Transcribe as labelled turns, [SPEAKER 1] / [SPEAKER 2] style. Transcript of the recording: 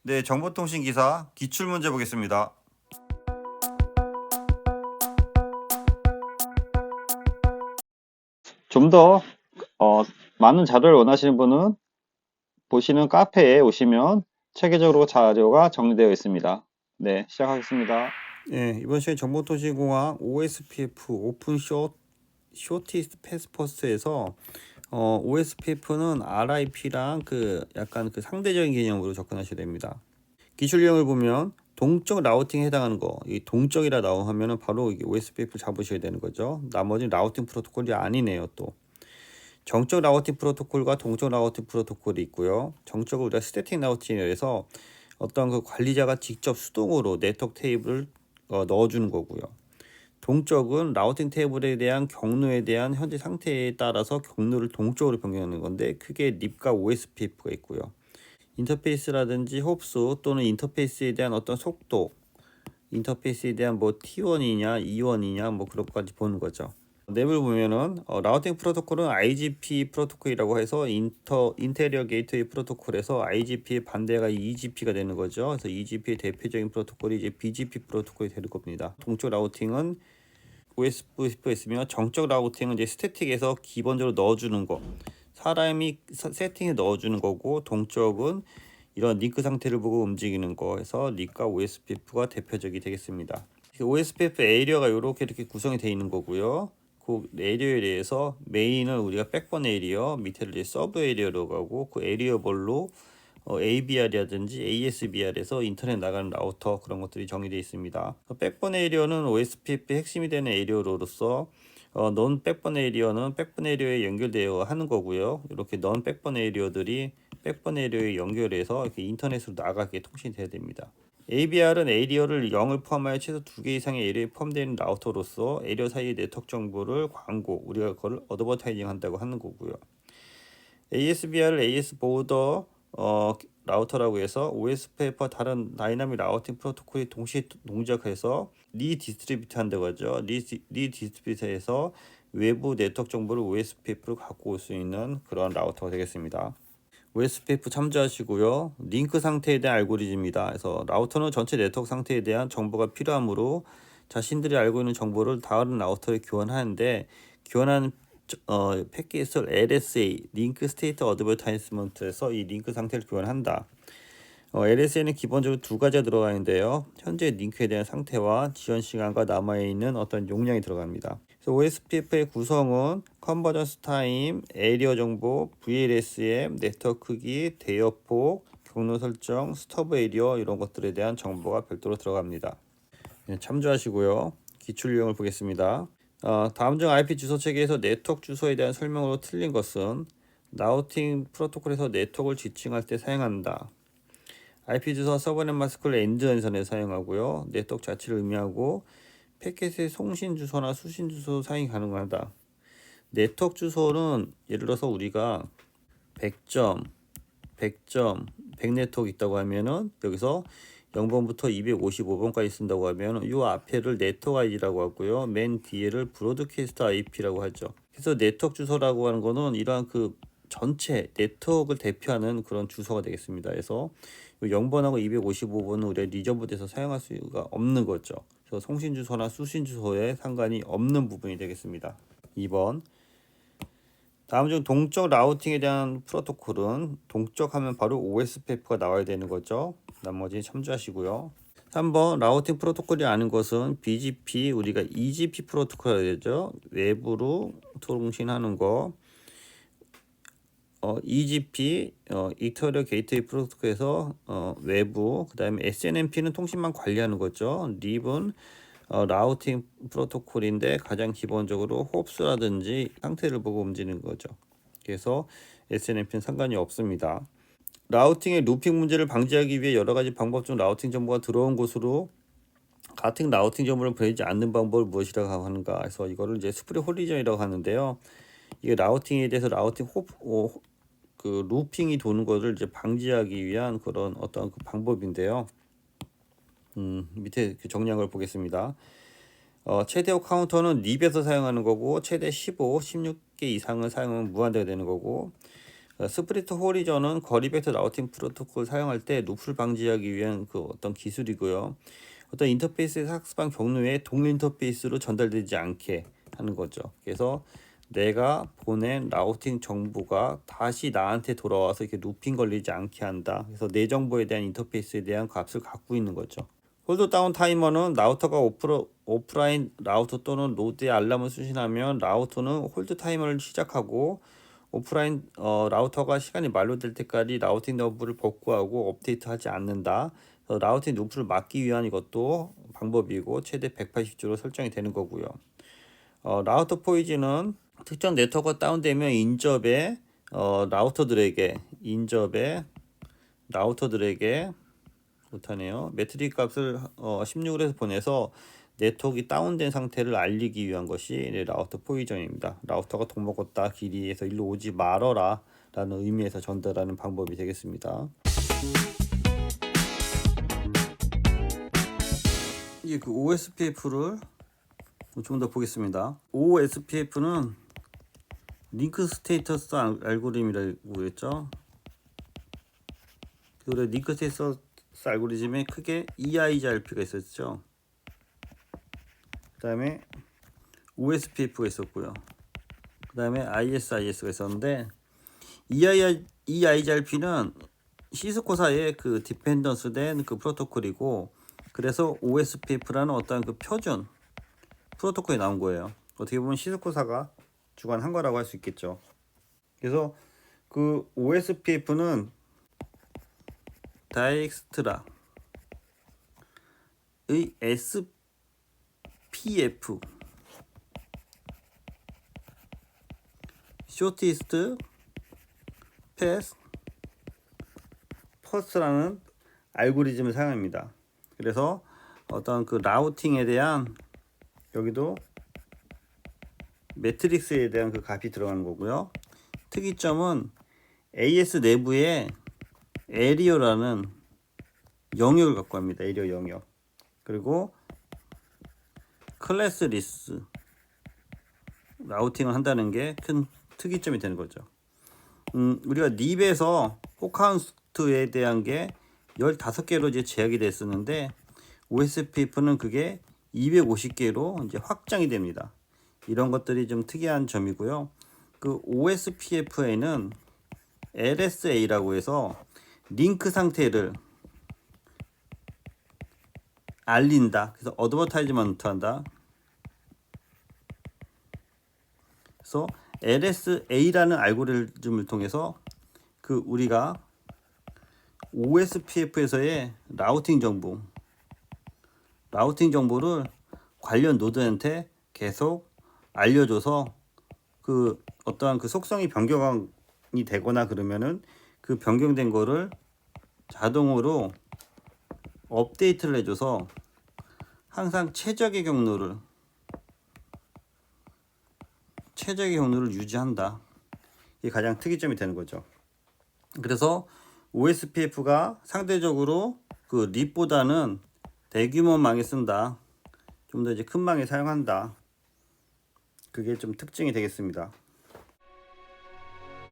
[SPEAKER 1] 네, 정보통신 기사 기출 문제 보겠습니다.
[SPEAKER 2] 좀 더 많은 자료를 원하시는 분은 보시는 카페에 오시면 체계적으로 자료가 정리되어 있습니다. 네, 시작하겠습니다.
[SPEAKER 1] 네, 이번 시간 정보통신공학 OSPF 오픈 쇼티스트 패스퍼스트에서 OSPF는 RIP랑 약간 상대적인 개념으로 접근하셔야 됩니다. 기출 유형을 보면 동적 라우팅에 해당하는 거, 이 동적이라 나오면은 바로 이게 OSPF 잡으셔야 되는 거죠. 나머지는 라우팅 프로토콜이 아니네요, 또. 정적 라우팅 프로토콜과 동적 라우팅 프로토콜이 있고요. 정적을 우리가 스태틱 라우팅이라 해서 어떤 그 관리자가 직접 수동으로 네트워크 테이블을 넣어주는 거고요. 동적은 라우팅 테이블에 대한 경로에 대한 현재 상태에 따라서 경로를 동적으로 변경하는 건데 크게 립과 OSPF가 있고요. 인터페이스라든지 홉스 또는 인터페이스에 대한 어떤 속도, 인터페이스에 대한 뭐 T1이냐 E1이냐 뭐 그런 것까지 보는 거죠. 랩을 보면은 라우팅 프로토콜은 IGP 프로토콜이라고 해서 인테리어 게이트웨이 프로토콜에서 IGP의 반대가 EGP가 되는 거죠. 그래서 EGP의 대표적인 프로토콜이 이제 BGP 프로토콜이 되는 겁니다. 동적 라우팅은 OSPF가 있으며 정적 라우팅은 이제 스태틱에서 기본적으로 넣어주는 거, 사람이 세팅에 넣어주는 거고, 동적은 이런 링크 상태를 보고 움직이는 거에서 링크와 OSPF가 대표적이 되겠습니다. OSPF 에리어가 이렇게 구성이 되어 있는 거고요. 그 에리어에 대해서 메인은 우리가 백번 에리어, 밑에를 이제 서브 에리어로 가고 그 에리어별로 ABR이라든지 ASBR에서 인터넷 나가는 라우터 그런 것들이 정의되어 있습니다. 백번 에리어는 OSPF의 핵심이 되는 에리어로서 넌 백번 에리어는 백번 에리어에 연결되어 하는 거고요. 이렇게 넌 백번 에리어들이 백번 에리어에 연결해서 이렇게 인터넷으로 나가게 통신돼야 됩니다. ABR은 에리어를 0을 포함하여 최소 2개 이상의 에리어에 포함되어 있는 라우터로서 에리어 사이의 네트워크 정보를 광고, 우리가 그걸 어드버타이징 한다고 하는 거고요. ASBR을 AS 보더 라우터라고 해서 OSPF와 다른 다이나믹 라우팅 프로토콜이 동시에 동작해서 리디스트리뷰트 한다고 하죠. 리디스트리뷰트해서 외부 네트워크 정보를 OSPF로 갖고 올 수 있는 그런 라우터가 되겠습니다. OSPF 참조하시고요. 링크 상태에 대한 알고리즘입니다. 그래서 라우터는 전체 네트워크 상태에 대한 정보가 필요하므로 자신들이 알고 있는 정보를 다른 라우터에 교환하는데 교환하는 패킷을 LSA, 링크 스테이트 어드버타이즈먼트에서 이 링크 상태를 교환한다. LSA는 기본적으로 두 가지가 들어가 있는데요. 현재 링크에 대한 상태와 지연 시간과 남아있는 어떤 용량이 들어갑니다. 그래서 OSPF의 구성은 컨버전스 타임, 에리어 정보, VLSM, 네트워크 크기, 대역폭, 경로 설정, 스터브 에리어 이런 것들에 대한 정보가 별도로 들어갑니다. 네, 참조하시고요. 기출 유형을 보겠습니다. 다음 중 IP 주소 체계에서 네트워크 주소에 대한 설명으로 틀린 것은 라우팅 프로토콜에서 네트워크를 지칭할 때 사용한다. IP 주소와 서버넷 마스크를 엔드 연산에 사용하고요. 네트워크 자체를 의미하고 패킷의 송신 주소나 수신 주소 사용이 가능하다. 네트워크 주소는 예를 들어서 우리가 100점, 100점, 100 네트워크 있다고 하면은 여기서 0번부터 255번까지 쓴다고 하면 이 앞에를 네트워크 ID라고 하고요. 맨 뒤에를 브로드캐스트 IP라고 하죠. 그래서 네트워크 주소라고 하는 거는 이러한 그 전체 네트워크를 대표하는 그런 주소가 되겠습니다. 그래서 0번하고 255번은 우리가 리저브돼서 사용할 수가 없는 거죠. 그래서 송신 주소나 수신 주소에 상관이 없는 부분이 되겠습니다. 2번. 다음 중 동적 라우팅에 대한 프로토콜은 동적하면 바로 OSPF가 나와야 되는 거죠. 나머지 참조하시고요. 3번 라우팅 프로토콜이 아닌 것은 BGP 우리가 EGP 프로토콜이 되죠. 외부로 통신하는 거. EGP 인터리어 게이트웨이 프로토콜에서 외부 그다음에 SNMP는 통신만 관리하는 거죠. 립은 라우팅 프로토콜인데 가장 기본적으로 홉스라든지 상태를 보고 움직이는 거죠. 그래서 SNMP는 상관이 없습니다. 라우팅의 루핑 문제를 방지하기 위해 여러 가지 방법 중 라우팅 정보가 들어온 곳으로 같은 라우팅 정보를 보내지 않는 방법을 무엇이라고 하는가 해서 이거를 이제 스프레 홀리전이라고 하는데요. 이게 라우팅에 대해서 라우팅 그 루핑이 도는 것을 이제 방지하기 위한 그런 어떤 그 방법인데요. 밑에 정리한 걸 보겠습니다. 최대 카운터는 립에서 사용하는 거고 최대 15, 16개 이상을 사용하면 무한대가 되는 거고 스프리트 호리존은 거리 벡터 라우팅 프로토콜 사용할 때 루프를 방지하기 위한 그 어떤 기술이고요. 어떤 인터페이스에서 학습한 경로에 동일 인터페이스로 전달되지 않게 하는 거죠. 그래서 내가 보낸 라우팅 정보가 다시 나한테 돌아와서 이렇게 루핑 걸리지 않게 한다. 그래서 내 정보에 대한 인터페이스에 대한 값을 갖고 있는 거죠. 홀드 다운 타이머는 라우터가 오프라인 라우터 또는 로드에 알람을 수신하면 라우터는 홀드 타이머를 시작하고 오프라인 라우터가 시간이 만료될 때까지 라우팅 너브를 복구하고 업데이트하지 않는다. 라우팅 루프를 막기 위한 이것도 방법이고 최대 180주로 설정이 되는 거고요. 라우터 포이즈는 특정 네트워크가 다운되면 라우터들에게 못하네요. 매트릭 값을 16으로 해서 보내서 네트워크가 다운된 상태를 알리기 위한 것이 라우터 포이전입니다. 라우터가 돈 먹었다 길이에서 일로 오지 말어라 라는 의미에서 전달하는 방법이 되겠습니다. 이게 그 OSPF를 좀 더 보겠습니다. OSPF는 링크 스테이터스 알고리즘이라고 했죠. 그래 링크 스테이터스 알고리즘에 크게 EIGRP가 있었죠. 그 다음에 OSPF가 있었고요. 그 다음에 ISIS가 있었는데 EIGRP는 시스코사의 그 디펜던스 된 그 프로토콜이고, 그래서 OSPF라는 어떤 그 표준 프로토콜이 나온 거예요. 어떻게 보면 시스코사가 주관한 거라고 할 수 있겠죠. 그래서 그 OSPF는 다이엑스트라의 SPF 쇼티스트 패스 퍼스트라는 알고리즘을 사용합니다. 그래서 어떤 그 라우팅에 대한 여기도 매트릭스에 대한 그 값이 들어가는 거고요. 특이점은 AS 내부에 에리어라는 영역을 갖고 합니다. 에리어 영역. 그리고 클래스 리스 라우팅을 한다는 게 큰 특이점이 되는 거죠. 우리가 닙에서 호카운트에 대한 게 15개로 이제 제약이 됐었는데 OSPF는 그게 250개로 이제 확장이 됩니다. 이런 것들이 좀 특이한 점이고요. 그 OSPF에는 LSA라고 해서 링크 상태를 알린다. 그래서 어드버타이즈먼트 한다. 그래서 LSA라는 알고리즘을 통해서 그 우리가 OSPF에서의 라우팅 정보를 관련 노드한테 계속 알려줘서 그 어떠한 그 속성이 변경이 되거나 그러면은 그 변경된 거를 자동으로 업데이트를 해줘서 항상 최적의 경로를 유지한다. 이게 가장 특이점이 되는 거죠. 그래서 OSPF가 상대적으로 그 립보다는 대규모 망에 쓴다. 좀 더 이제 큰 망에 사용한다. 그게 좀 특징이 되겠습니다.